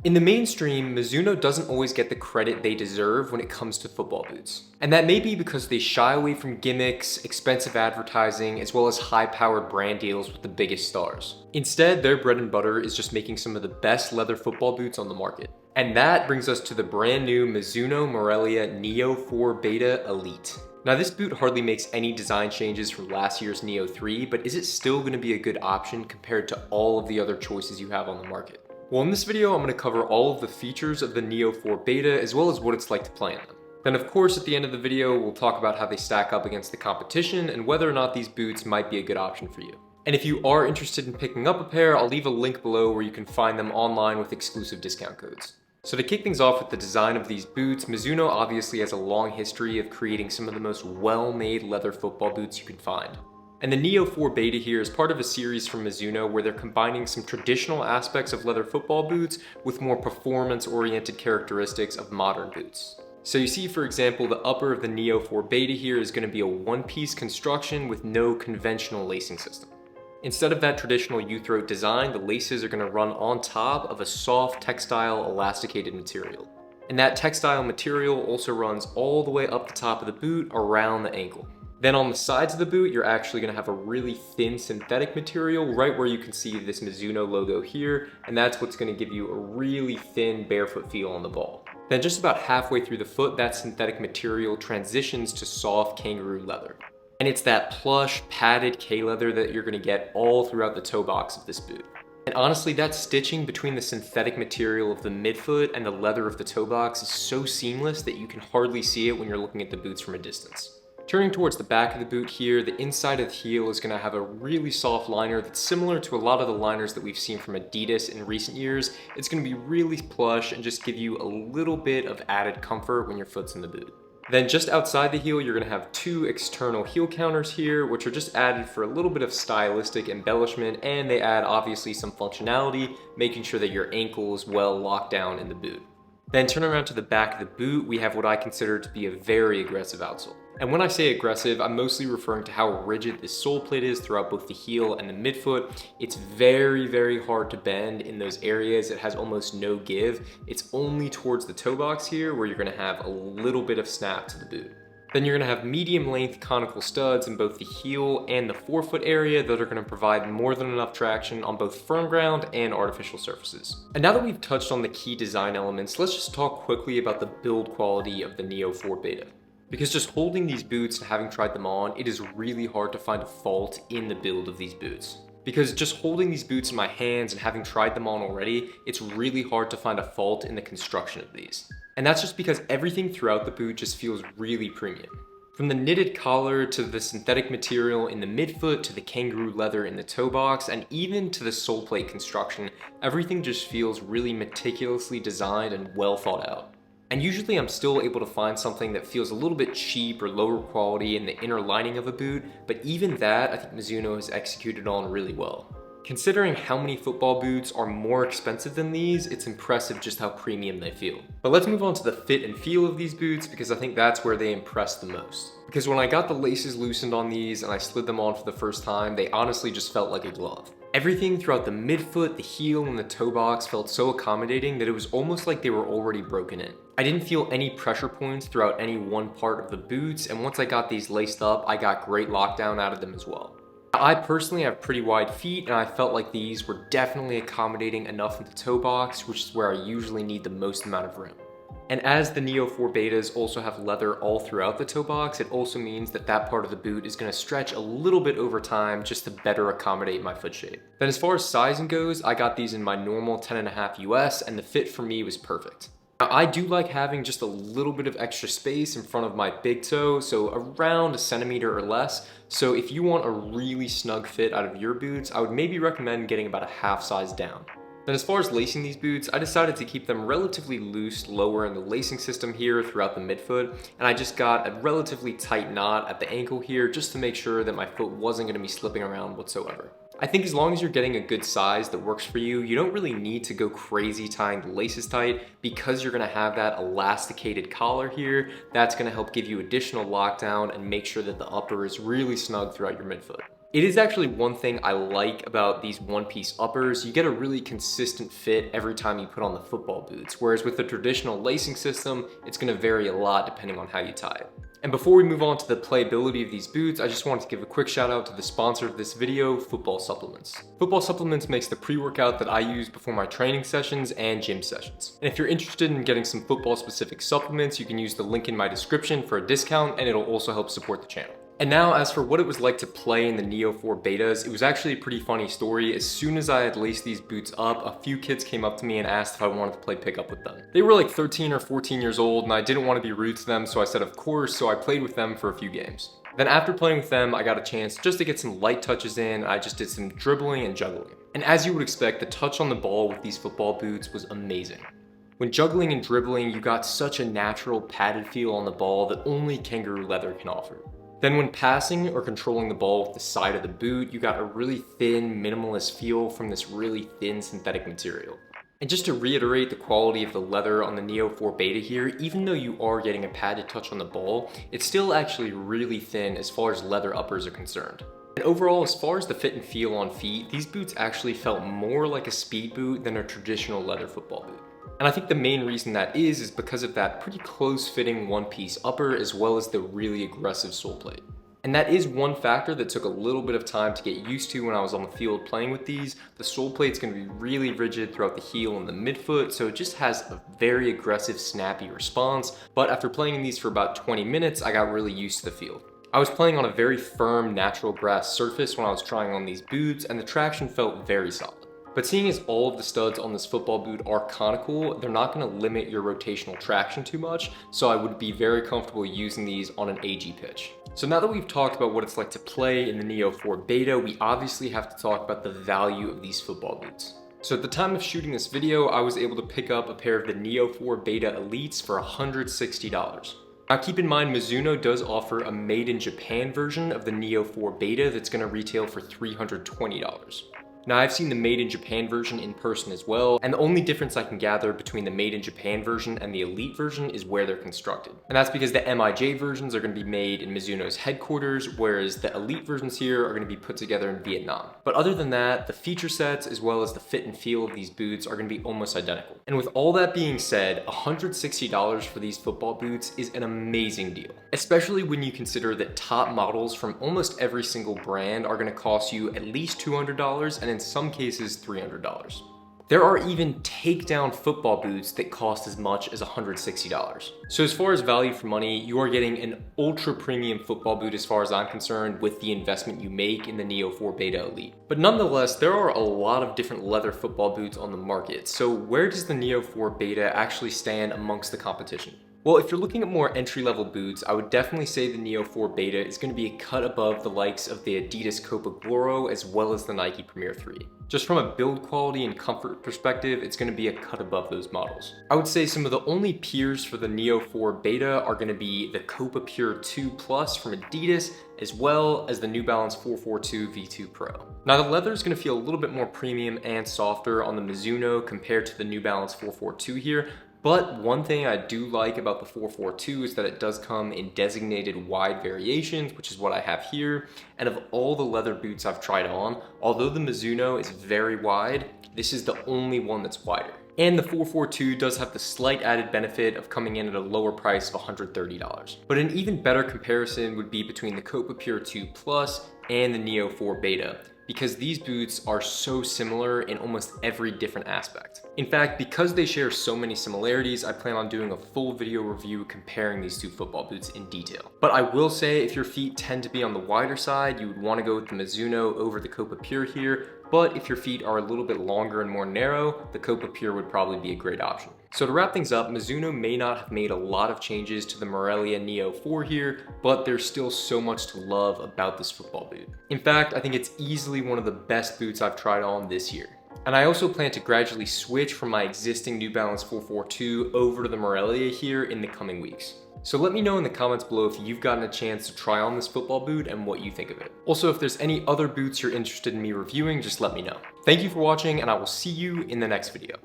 In the mainstream, Mizuno doesn't always get the credit they deserve when it comes to football boots. And that may be because they shy away from gimmicks, expensive advertising, as well as high-powered brand deals with the biggest stars. Instead, their bread and butter is just making some of the best leather football boots on the market. And that brings us to the brand new Mizuno Morelia Neo 4 Beta Elite. Now this boot hardly makes any design changes from last year's Neo 3, but is it still going to be a good option compared to all of the other choices you have on the market? Well, in this video, I'm going to cover all of the features of the Neo 4 Beta as well as what it's like to play in them. Then of course, at the end of the video, we'll talk about how they stack up against the competition and whether or not these boots might be a good option for you. And if you are interested in picking up a pair, I'll leave a link below where you can find them online with exclusive discount codes. So to kick things off with the design of these boots, Mizuno obviously has a long history of creating some of the most well-made leather football boots you can find. And the Neo 4 Beta here is part of a series from Mizuno where they're combining some traditional aspects of leather football boots with more performance-oriented characteristics of modern boots. So you see, for example, the upper of the Neo 4 Beta here is going to be a one-piece construction with no conventional lacing system. Instead of that traditional U-throat design, the laces are going to run on top of a soft textile elasticated material. And that textile material also runs all the way up the top of the boot around the ankle. Then on the sides of the boot, you're actually going to have a really thin synthetic material right where you can see this Mizuno logo here, and that's what's going to give you a really thin barefoot feel on the ball. Then just about halfway through the foot, that synthetic material transitions to soft kangaroo leather. And it's that plush, padded K-leather that you're going to get all throughout the toe box of this boot. And honestly, that stitching between the synthetic material of the midfoot and the leather of the toe box is so seamless that you can hardly see it when you're looking at the boots from a distance. Turning towards the back of the boot here, the inside of the heel is going to have a really soft liner that's similar to a lot of the liners that we've seen from Adidas in recent years. It's going to be really plush and just give you a little bit of added comfort when your foot's in the boot. Then just outside the heel, you're going to have two external heel counters here, which are just added for a little bit of stylistic embellishment, and they add obviously some functionality, making sure that your ankle is well locked down in the boot. Then turning around to the back of the boot, we have what I consider to be a very aggressive outsole. And when I say aggressive, I'm mostly referring to how rigid this sole plate is throughout both the heel and the midfoot. It's very, very hard to bend in those areas. It has almost no give. It's only towards the toe box here where you're going to have a little bit of snap to the boot. Then you're going to have medium length conical studs in both the heel and the forefoot area that are going to provide more than enough traction on both firm ground and artificial surfaces. And now that we've touched on the key design elements, let's just talk quickly about the build quality of the Neo 4 Beta. Because just holding these boots and having tried them on, it is really hard to find a fault in the build of these boots. Because just holding these boots in my hands and having tried them on already, it's really hard to find a fault in the construction of these. And that's just because everything throughout the boot just feels really premium. From the knitted collar to the synthetic material in the midfoot to the kangaroo leather in the toe box and even to the sole plate construction, everything just feels really meticulously designed and well thought out. And usually I'm still able to find something that feels a little bit cheap or lower quality in the inner lining of a boot, but even that I think Mizuno has executed on really well. Considering how many football boots are more expensive than these, it's impressive just how premium they feel. But let's move on to the fit and feel of these boots because I think that's where they impress the most. Because when I got the laces loosened on these and I slid them on for the first time, they honestly just felt like a glove. Everything throughout the midfoot, the heel, and the toe box felt so accommodating that it was almost like they were already broken in. I didn't feel any pressure points throughout any one part of the boots, and once I got these laced up, I got great lockdown out of them as well. I personally have pretty wide feet, and I felt like these were definitely accommodating enough in the toe box, which is where I usually need the most amount of room. And as the Neo 4 Betas also have leather all throughout the toe box, it also means that that part of the boot is going to stretch a little bit over time just to better accommodate my foot shape. Then as far as sizing goes, I got these in my normal 10.5 US, and the fit for me was perfect. Now, I do like having just a little bit of extra space in front of my big toe, so around a centimeter or less. So if you want a really snug fit out of your boots, I would maybe recommend getting about a half size down. Then as far as lacing these boots, I decided to keep them relatively loose lower in the lacing system here throughout the midfoot, and I just got a relatively tight knot at the ankle here just to make sure that my foot wasn't going to be slipping around whatsoever. I think as long as you're getting a good size that works for you, you don't really need to go crazy tying the laces tight because you're going to have that elasticated collar here. That's going to help give you additional lockdown and make sure that the upper is really snug throughout your midfoot. It is actually one thing I like about these one-piece uppers. You get a really consistent fit every time you put on the football boots, whereas with the traditional lacing system, it's going to vary a lot depending on how you tie it. And before we move on to the playability of these boots, I just wanted to give a quick shout out to the sponsor of this video, Football Supplements. Football Supplements makes the pre-workout that I use before my training sessions and gym sessions. And if you're interested in getting some football specific supplements, you can use the link in my description for a discount, and it'll also help support the channel. And now, as for what it was like to play in the Neo 4 betas, it was actually a pretty funny story. As soon as I had laced these boots up, a few kids came up to me and asked if I wanted to play pickup with them. They were like 13 or 14 years old, and I didn't want to be rude to them, so I said of course, so I played with them for a few games. Then after playing with them, I got a chance just to get some light touches in. I just did some dribbling and juggling. And as you would expect, the touch on the ball with these football boots was amazing. When juggling and dribbling, you got such a natural padded feel on the ball that only kangaroo leather can offer. Then when passing or controlling the ball with the side of the boot, you got a really thin, minimalist feel from this really thin synthetic material. And just to reiterate the quality of the leather on the Neo 4 Beta here, even though you are getting a padded touch on the ball, it's still actually really thin as far as leather uppers are concerned. And overall, as far as the fit and feel on feet, these boots actually felt more like a speed boot than a traditional leather football boot. And I think the main reason that is because of that pretty close-fitting one-piece upper as well as the really aggressive sole plate. And that is one factor that took a little bit of time to get used to when I was on the field playing with these. The sole plate's going to be really rigid throughout the heel and the midfoot, so it just has a very aggressive, snappy response. But after playing in these for about 20 minutes, I got really used to the feel. I was playing on a very firm, natural grass surface when I was trying on these boots, and the traction felt very solid. But seeing as all of the studs on this football boot are conical, they're not going to limit your rotational traction too much, so I would be very comfortable using these on an AG pitch. So now that we've talked about what it's like to play in the Neo 4 Beta, we obviously have to talk about the value of these football boots. So at the time of shooting this video, I was able to pick up a pair of the Neo 4 Beta Elites for $160. Now keep in mind, Mizuno does offer a made in Japan version of the Neo 4 Beta that's going to retail for $320. Now I've seen the made in Japan version in person as well, and the only difference I can gather between the made in Japan version and the Elite version is where they're constructed. And that's because the MIJ versions are going to be made in Mizuno's headquarters, whereas the Elite versions here are going to be put together in Vietnam. But other than that, the feature sets as well as the fit and feel of these boots are going to be almost identical. And with all that being said, $160 for these football boots is an amazing deal, especially when you consider that top models from almost every single brand are going to cost you at least $200 and in some cases $300. There are even takedown football boots that cost as much as $160. So as far as value for money, you are getting an ultra premium football boot as far as I'm concerned with the investment you make in the Neo 4 Beta Elite. But nonetheless, there are a lot of different leather football boots on the market. So where does the Neo 4 Beta actually stand amongst the competition? Well, if you're looking at more entry-level boots, I would definitely say the Neo 4 Beta is going to be a cut above the likes of the Adidas Copa Gloro as well as the Nike Premier 3. Just from a build quality and comfort perspective, it's going to be a cut above those models. I would say some of the only peers for the Neo 4 Beta are going to be the Copa Pure 2 Plus from Adidas, as well as the New Balance 442 V2 Pro. Now the leather is going to feel a little bit more premium and softer on the Mizuno compared to the New Balance 442 here, but one thing I do like about the 442 is that it does come in designated wide variations, which is what I have here. And of all the leather boots I've tried on, although the Mizuno is very wide, this is the only one that's wider. And the 442 does have the slight added benefit of coming in at a lower price of $130. But an even better comparison would be between the Copa Pure 2 Plus and the Neo 4 Beta, because these boots are so similar in almost every different aspect. In fact, because they share so many similarities, I plan on doing a full video review comparing these two football boots in detail. But I will say, if your feet tend to be on the wider side, you would want to go with the Mizuno over the Copa Pure here. But if your feet are a little bit longer and more narrow, the Copa Pure would probably be a great option. So to wrap things up, Mizuno may not have made a lot of changes to the Morelia Neo 4 here, but there's still so much to love about this football boot. In fact, I think it's easily one of the best boots I've tried on this year. And I also plan to gradually switch from my existing New Balance 442 over to the Morelia here in the coming weeks. So let me know in the comments below if you've gotten a chance to try on this football boot and what you think of it. Also, if there's any other boots you're interested in me reviewing, just let me know. Thank you for watching, and I will see you in the next video.